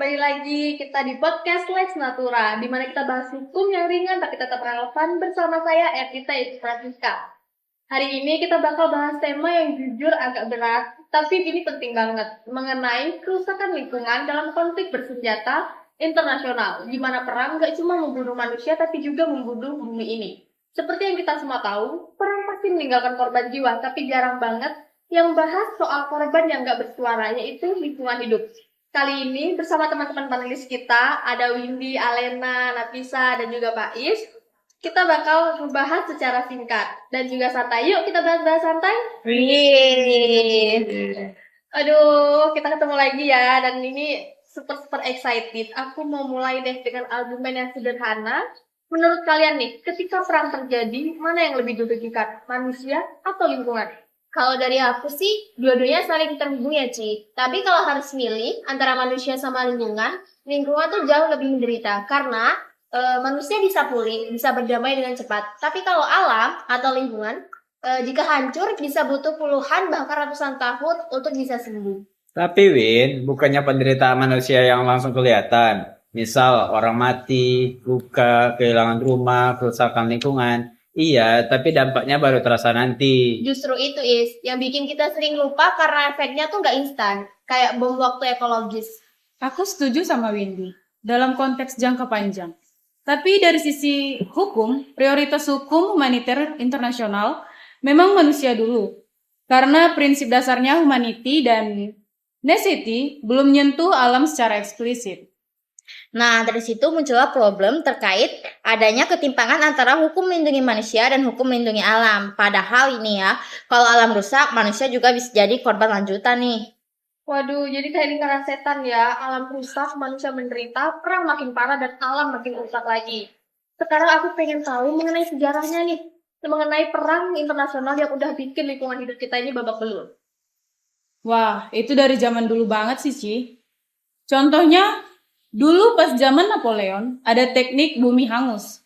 kembali lagi kita di podcast Lex Natura, di mana kita bahas hukum yang ringan tapi tetap relevan bersama saya, Ernita Francisca. Hari ini kita bakal bahas tema yang jujur agak berat, tapi ini penting banget, mengenai kerusakan lingkungan dalam konflik bersenjata internasional, di mana perang gak cuma membunuh manusia tapi juga membunuh bumi ini. Seperti yang kita semua tahu, perang pasti meninggalkan korban jiwa, tapi jarang banget yang bahas soal korban yang gak bersuara, yaitu lingkungan hidup. Kali ini bersama teman-teman panelis kita, ada Windy, Alena, Nafisa, dan juga Pak Is. Kita bakal membahas secara singkat dan juga santai. Yuk kita bahas-bahas santai. Aduh, kita ketemu lagi ya, dan ini super excited. Aku mau mulai deh dengan argumen yang sederhana. Menurut kalian nih, ketika perang terjadi, mana yang lebih dirugikan, manusia atau lingkungan? Kalau dari aku sih, dua-duanya saling terhubung ya, Ci. Tapi kalau harus milih antara manusia sama lingkungan tuh jauh lebih menderita. Karena manusia bisa pulih, bisa berdamai dengan cepat. Tapi kalau alam atau lingkungan, jika hancur bisa butuh puluhan bahkan ratusan tahun untuk bisa sembuh. Tapi Win, bukannya penderitaan manusia yang langsung kelihatan. Misal orang mati, luka, kehilangan rumah, kerusakan lingkungan. Iya, tapi dampaknya baru terasa nanti. Justru itu yang bikin kita sering lupa karena efeknya tuh nggak instan. Kayak bom waktu ekologis. Aku setuju sama Windy dalam konteks jangka panjang. Tapi dari sisi hukum, prioritas hukum humaniter internasional memang manusia dulu. Karena prinsip dasarnya humanity dan necessity belum menyentuh alam secara eksplisit. Nah, dari situ muncullah problem terkait adanya ketimpangan antara hukum melindungi manusia dan hukum melindungi alam. Padahal ini ya, kalau alam rusak, manusia juga bisa jadi korban lanjutan nih. Waduh, jadi kayak lingkaran setan ya. Alam rusak, manusia menderita, perang makin parah, dan alam makin rusak lagi. Sekarang aku pengen tahu mengenai sejarahnya nih. Mengenai perang internasional yang udah bikin lingkungan hidup kita ini babak belur. Wah, itu dari zaman dulu banget sih, Ci. Contohnya, dulu pas zaman Napoleon, ada teknik bumi hangus.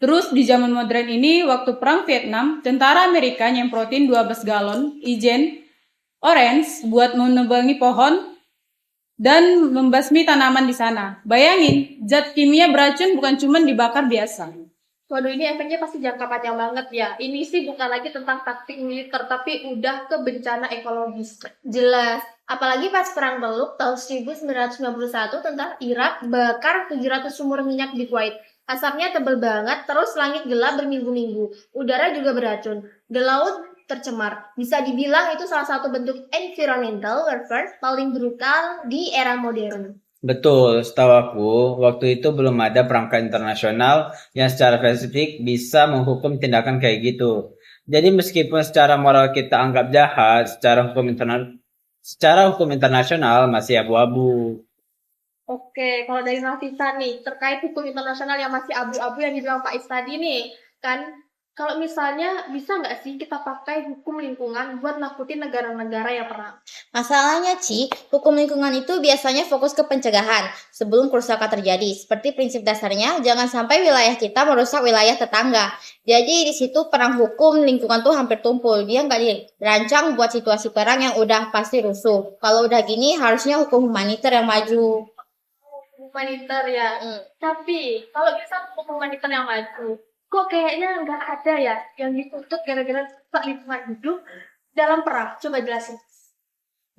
Terus di zaman modern ini, waktu perang Vietnam, tentara Amerika nyemprotin 12 galon ijen orange buat menebangi pohon dan membasmi tanaman di sana. Bayangin, zat kimia beracun bukan cuma dibakar biasa. Waduh, ini efeknya pasti jangka panjang banget ya. Ini sih bukan lagi tentang taktik militer, tapi udah ke bencana ekologis. Jelas. Apalagi pas perang Teluk tahun 1991 tentara Irak bakar 700 sumur minyak di Kuwait. Asapnya tebal banget, terus langit gelap berminggu-minggu. Udara juga beracun. The laut tercemar. Bisa dibilang itu salah satu bentuk environmental warfare paling brutal di era modern. Betul, setahu aku, waktu itu belum ada perangkat internasional yang secara spesifik bisa menghukum tindakan kayak gitu. Jadi meskipun secara moral kita anggap jahat, secara hukum internasional masih abu-abu. Oke, kalau dari Nafisa nih, terkait hukum internasional yang masih abu-abu yang dibilang Pak Is tadi nih, kan kalau misalnya bisa nggak sih kita pakai hukum lingkungan buat nakutin negara-negara yang perang? Masalahnya, Ci, hukum lingkungan itu biasanya fokus ke pencegahan sebelum kerusakan terjadi. Seperti prinsip dasarnya, jangan sampai wilayah kita merusak wilayah tetangga. Jadi di situ perang hukum lingkungan tuh hampir tumpul. Dia nggak dirancang buat situasi perang yang udah pasti rusuh. Kalau udah gini, harusnya hukum humaniter yang maju. Humaniter ya. Tapi kalau bisa hukum humaniter yang maju, kok kayaknya nggak ada ya yang dituntut gara-gara rusak lingkungan hidup dalam perang? Coba jelasin.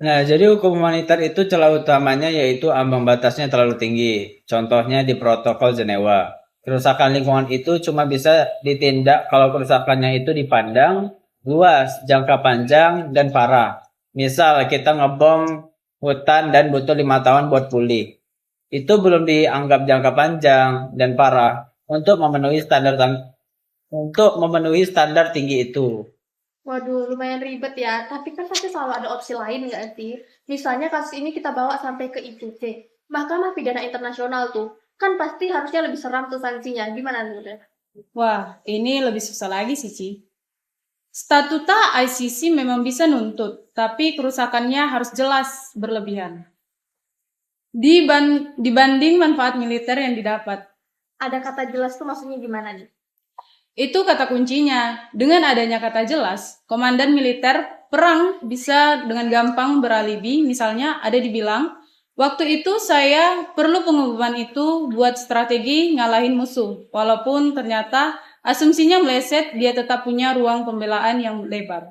Nah, jadi hukum humaniter itu celah utamanya yaitu ambang batasnya terlalu tinggi. Contohnya di Protokol Jenewa. Kerusakan lingkungan itu cuma bisa ditindak kalau kerusakannya itu dipandang luas, jangka panjang, dan parah. Misal kita ngebom hutan dan butuh 5 tahun buat pulih. Itu belum dianggap jangka panjang dan parah untuk memenuhi standar tinggi itu. Waduh, lumayan ribet ya. Tapi kan pasti selalu ada opsi lain nggak sih? Misalnya kasus ini kita bawa sampai ke ICC, Mahkamah Pidana Internasional tuh. Kan pasti harusnya lebih seram tuh sanksinya. Gimana menurut? Wah, ini lebih susah lagi sih, Ci. Statuta ICC memang bisa nuntut, tapi kerusakannya harus jelas berlebihan. Dibanding manfaat militer yang didapat. Ada kata jelas tuh maksudnya gimana nih? Itu kata kuncinya. Dengan adanya kata jelas, komandan militer perang bisa dengan gampang beralibi. Misalnya ada dibilang Waktu itu saya perlu pengumuman itu buat strategi ngalahin musuh. Walaupun ternyata asumsinya meleset, dia tetap punya ruang pembelaan yang lebar.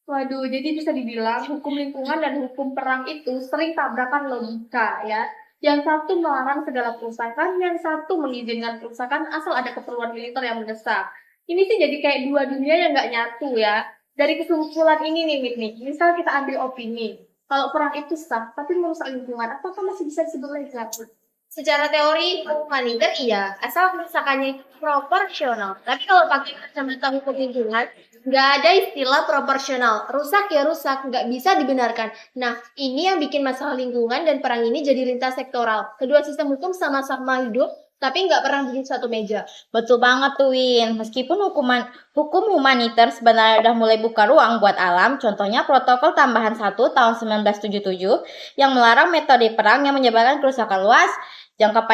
Waduh, jadi bisa dibilang hukum lingkungan dan hukum perang itu sering tabrakan logika ya. Yang satu melarang segala kerusakan, yang satu mengizinkan kerusakan asal ada keperluan militer yang mendesak. Ini sih jadi kayak dua dunia yang nggak nyatu ya. Dari kesimpulan ini nih, misal kita ambil opini. Kalau perang itu sah, tapi merusak lingkungan, apakah masih bisa disebut legislatif? Secara teori humaniter iya, asal kerusakannya itu proporsional. Tapi kalau pakai kacamata hukum lingkungan, nggak ada istilah proporsional. Rusak ya rusak, nggak bisa dibenarkan. Nah, ini yang bikin masalah lingkungan dan perang ini jadi lintas sektoral. Kedua sistem hukum sama-sama hidup, tapi nggak pernah duduk satu meja. Betul banget tuh Win. Meskipun hukum humaniter sebenarnya udah mulai buka ruang buat alam, contohnya Protokol Tambahan 1 tahun 1977 yang melarang metode perang yang menyebabkan kerusakan luas, jangka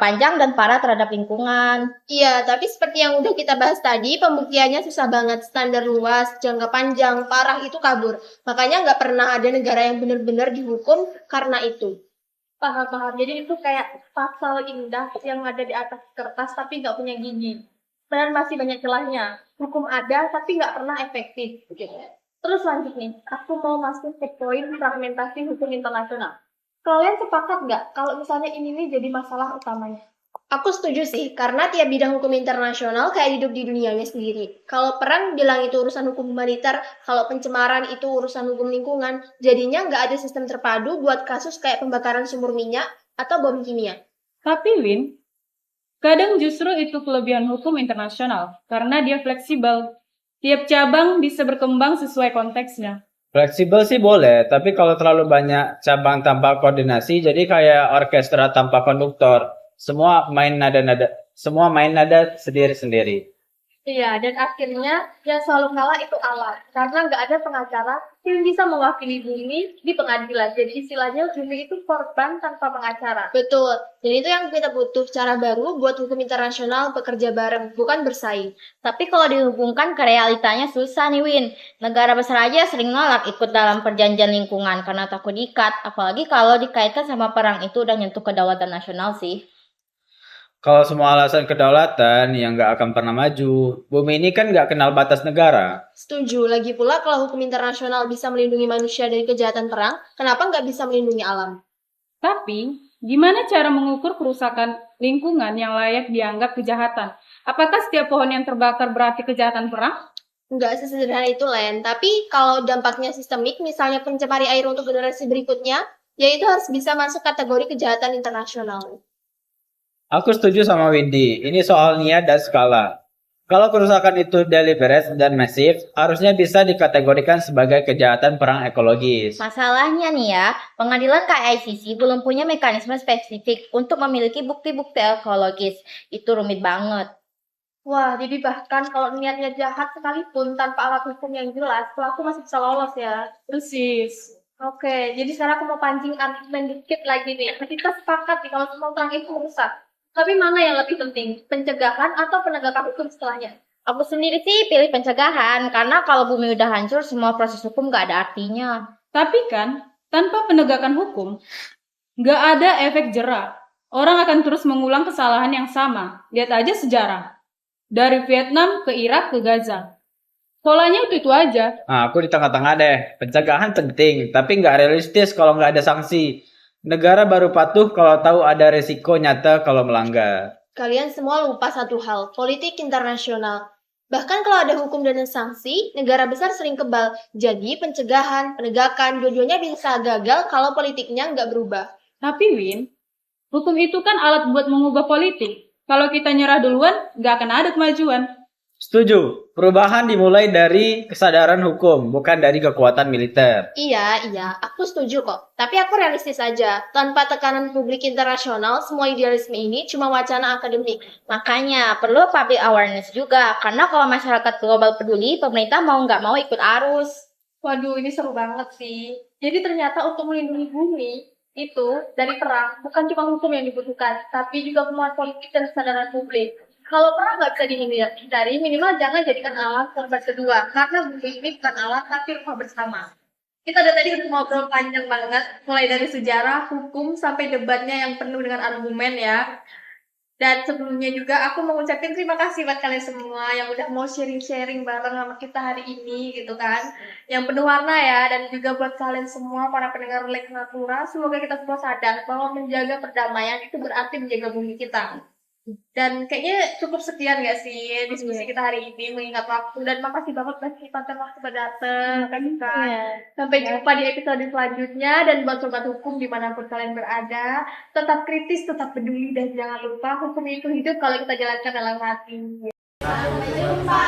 panjang dan parah terhadap lingkungan. Iya, tapi seperti yang udah kita bahas tadi, pembuktiannya susah banget. Standar luas, jangka panjang, parah itu kabur. Makanya nggak pernah ada negara yang benar-benar dihukum karena itu. Paham-paham. Jadi itu kayak pasal indah yang ada di atas kertas tapi nggak punya gigi. Dan masih banyak celahnya. Hukum ada tapi nggak pernah efektif. Gitu. Terus lanjut nih, aku mau masuk ke poin fragmentasi hukum internasional. Kalian sepakat nggak kalau misalnya ini nih jadi masalah utamanya? Aku setuju sih, karena tiap bidang hukum internasional kayak hidup di dunianya sendiri. Kalau perang bilang itu urusan hukum humaniter, kalau pencemaran itu urusan hukum lingkungan, jadinya nggak ada sistem terpadu buat kasus kayak pembakaran sumur minyak atau bom kimia. Tapi Win, kadang justru itu kelebihan hukum internasional, karena dia fleksibel. Tiap cabang bisa berkembang sesuai konteksnya. Fleksibel sih boleh, tapi kalau terlalu banyak cabang tanpa koordinasi, jadi kayak orkestra tanpa konduktor. Semua main nada sendiri-sendiri. Iya, dan akhirnya yang selalu kalah itu alam. Karena nggak ada pengacara yang bisa mewakili bumi di pengadilan. Jadi istilahnya bumi itu korban tanpa pengacara. Betul, dan itu yang kita butuh cara baru buat hukum internasional bekerja bareng, bukan bersaing. Tapi kalau dihubungkan ke realitanya susah nih Win. Negara besar aja sering nolak ikut dalam perjanjian lingkungan karena takut diikat. Apalagi kalau dikaitkan sama perang itu udah nyentuh kedaulatan nasional sih. Kalau semua alasan kedaulatan yang nggak akan pernah maju, bumi ini kan nggak kenal batas negara. Setuju, lagi pula kalau hukum internasional bisa melindungi manusia dari kejahatan perang, kenapa nggak bisa melindungi alam? Tapi, gimana cara mengukur kerusakan lingkungan yang layak dianggap kejahatan? Apakah setiap pohon yang terbakar berarti kejahatan perang? Nggak sesederhana itu, Len. Tapi kalau dampaknya sistemik, misalnya pencemari air untuk generasi berikutnya, ya itu harus bisa masuk kategori kejahatan internasional. Aku setuju sama Windy, ini soal niat dan skala. Kalau kerusakan itu deliberate dan masif, harusnya bisa dikategorikan sebagai kejahatan perang ekologis. Masalahnya nih ya, pengadilan KICC belum punya mekanisme spesifik untuk memiliki bukti-bukti ekologis. Itu rumit banget. Wah, jadi bahkan kalau niatnya jahat sekalipun tanpa alat hukum yang jelas, pelaku masih bisa lolos ya. Persis. Oke, jadi sekarang aku mau pancing argumen dikit lagi nih. Kita sepakat nih kalau semua perang itu merusak. Tapi mana yang lebih penting, pencegahan atau penegakan hukum setelahnya? Aku sendiri sih pilih pencegahan, karena kalau bumi udah hancur, semua proses hukum gak ada artinya. Tapi kan, tanpa penegakan hukum, nggak ada efek jera. Orang akan terus mengulang kesalahan yang sama. Lihat aja sejarah. Dari Vietnam ke Irak ke Gaza. Polanya itu aja. Nah, aku di tengah-tengah deh. Pencegahan penting, tapi nggak realistis kalau nggak ada sanksi. Negara baru patuh kalau tahu ada resiko nyata kalau melanggar. Kalian semua lupa satu hal, politik internasional. Bahkan kalau ada hukum dan sanksi, negara besar sering kebal. Jadi pencegahan, penegakan, dua-duanya bisa gagal kalau politiknya nggak berubah. Tapi Win, hukum itu kan alat buat mengubah politik. Kalau kita nyerah duluan, nggak akan ada kemajuan. Setuju, perubahan dimulai dari kesadaran hukum, bukan dari kekuatan militer. Iya, aku setuju kok. Tapi aku realistis aja. Tanpa tekanan publik internasional, semua idealisme ini cuma wacana akademik. Makanya perlu public awareness juga, karena kalau masyarakat global peduli, pemerintah mau nggak mau ikut arus. Waduh, ini seru banget sih. Jadi ternyata untuk melindungi bumi, itu dari perang, bukan cuma hukum yang dibutuhkan, tapi juga kemauan politik dan kesadaran publik. Kalau perang nggak bisa dihindari, minimal jangan jadikan alat korban kedua, karena bumi ini bukan alat, tapi rumah bersama. Kita dari tadi udah ngobrol panjang banget, mulai dari sejarah, hukum, sampai debatnya yang penuh dengan argumen ya. Dan sebelumnya juga aku mau ngucapin terima kasih buat kalian semua yang udah mau sharing-sharing bareng sama kita hari ini gitu kan. Yang penuh warna ya, dan juga buat kalian semua para pendengar Lex Natura, semoga kita semua sadar bahwa menjaga perdamaian itu berarti menjaga bumi kita. Dan kayaknya cukup sekian gak sih diskusi kita hari ini mengingat waktu, dan makasih banget udah menyempatkan waktu pada datang. Sampai jumpa di episode selanjutnya, dan buat sobat hukum dimanapun kalian berada, tetap kritis, tetap peduli, dan jangan lupa hukum itu hidup kalau kita jalankan dalam hati. Sampai jumpa.